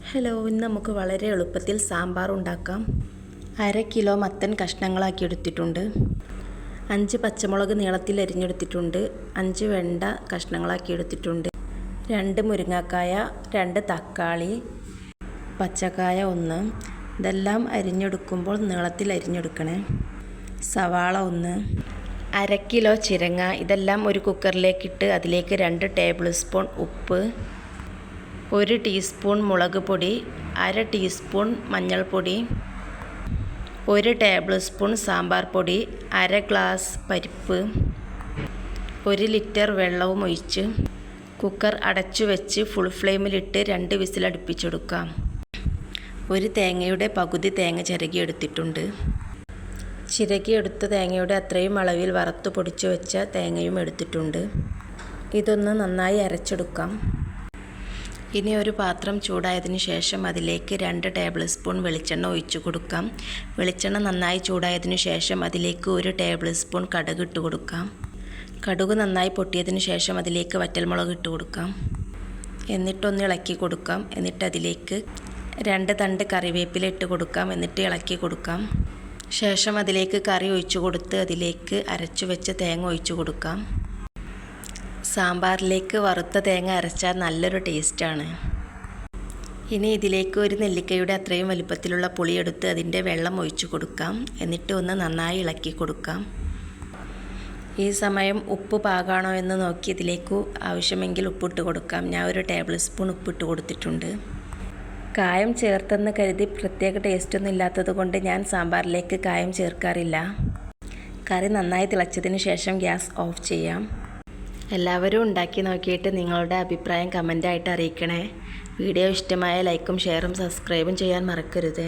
Hello, ഇന്ന് നമുക്ക് വളരെ എളുപ്പത്തിൽ സാമ്പാർ ഉണ്ടാക്കാം. 1/2 കിലോ മത്തൻ കഷ്ണങ്ങളാക്കി എടുത്തിട്ടുണ്ട്. 5 പച്ചമുളക് നീളത്തിൽ അരിഞ്ഞെടുത്തിട്ടുണ്ട്. 5 വെണ്ട കഷ്ണങ്ങളാക്കി എടുത്തിട്ടുണ്ട്. 2 മുരിങ്ങക്കായ, 2 തക്കാളി, പച്ചക്കായ 1. ഇതെല്ലാം അരിഞ്ഞെടുക്കുമ്പോൾ നീളത്തിൽ അരിഞ്ഞെടുക്കണേ. സവാള 1. 1/2 കിലോ ചിരങ്ങ. ഇതെല്ലാം ഒരു കുക്കറിലേക്കിട്ട് അതിലേക്ക് 2 ടേബിൾ സ്പൂൺ ഉപ്പ്, 1 ടീസ്പൂൺ മുളക് പൊടി, 1/2 ടീസ്പൂൺ മഞ്ഞൾപ്പൊടി, 1 ടേബിൾ സ്പൂൺ സാമ്പാർ പൊടി, 1/2 ഗ്ലാസ് പരിപ്പ്, 1 ലിറ്റർ വെള്ളവും ഒഴിച്ച് കുക്കർ അടച്ചു വെച്ച് ഫുൾ ഫ്ലെയിമിലിട്ട് 2 വിസിൽ അടുപ്പിച്ചെടുക്കാം. 1 തേങ്ങയുടെ പകുതി തേങ്ങ ചിരകിയെടുത്തിട്ടുണ്ട്. ചിരകിയെടുത്ത തേങ്ങയുടെ അത്രയും അളവിൽ വറുത്ത് പൊടിച്ചു വെച്ച തേങ്ങയും എടുത്തിട്ടുണ്ട്. ഇതൊന്ന് നന്നായി അരച്ചെടുക്കാം. ഇനി ഒരു പാത്രം ചൂടായതിനു ശേഷം അതിലേക്ക് 2 ടേബിൾ സ്പൂൺ വെളിച്ചെണ്ണ ഒഴിച്ചു കൊടുക്കാം. വെളിച്ചെണ്ണ നന്നായി ചൂടായതിനു ശേഷം അതിലേക്ക് 1 ടേബിൾ സ്പൂൺ കടുക് ഇട്ട് കൊടുക്കാം. കടുക് നന്നായി പൊട്ടിയതിനു ശേഷം അതിലേക്ക് വറ്റൽമുളക് ഇട്ട് കൊടുക്കാം. എന്നിട്ടൊന്ന് ഇളക്കി കൊടുക്കാം. എന്നിട്ട് അതിലേക്ക് 2 തണ്ട് കറിവേപ്പില ഇട്ട് കൊടുക്കാം. എന്നിട്ട് ഇളക്കി കൊടുക്കാം. ശേഷം അതിലേക്ക് കറി ഒഴിച്ചു കൊടുത്ത് അതിലേക്ക് അരച്ചു വെച്ച തേങ്ങ ഒഴിച്ചു കൊടുക്കാം. സാമ്പാറിലേക്ക് വറുത്ത തേങ്ങ അരച്ചാൽ നല്ലൊരു ടേസ്റ്റാണ്. ഇനി ഇതിലേക്ക് 1 നെല്ലിക്കയുടെ അത്രയും വലുപ്പത്തിലുള്ള പുളിയെടുത്ത് അതിൻ്റെ വെള്ളം ഒഴിച്ചു കൊടുക്കാം. എന്നിട്ട് ഒന്ന് നന്നായി ഇളക്കി കൊടുക്കാം. ഈ സമയം ഉപ്പ് പാകമാണോ എന്ന് നോക്കി ഇതിലേക്ക് ആവശ്യമെങ്കിൽ ഉപ്പിട്ട് കൊടുക്കാം. ഞാൻ 1 ടേബിൾ സ്പൂൺ ഉപ്പിട്ട് കൊടുത്തിട്ടുണ്ട്. കായം ചേർത്തെന്ന് കരുതി പ്രത്യേക ടേസ്റ്റൊന്നും ഇല്ലാത്തത് കൊണ്ട് ഞാൻ സാമ്പാറിലേക്ക് കായം ചേർക്കാറില്ല. കറി നന്നായി തിളച്ചതിന് ശേഷം ഗ്യാസ് ഓഫ് ചെയ്യാം. എല്ലാവരും ഉണ്ടാക്കി നോക്കിയിട്ട് നിങ്ങളുടെ അഭിപ്രായം കമൻ്റായിട്ട് അറിയിക്കണേ. വീഡിയോ ഇഷ്ടമായ ലൈക്കും ഷെയറും സബ്സ്ക്രൈബും ചെയ്യാൻ മറക്കരുത്.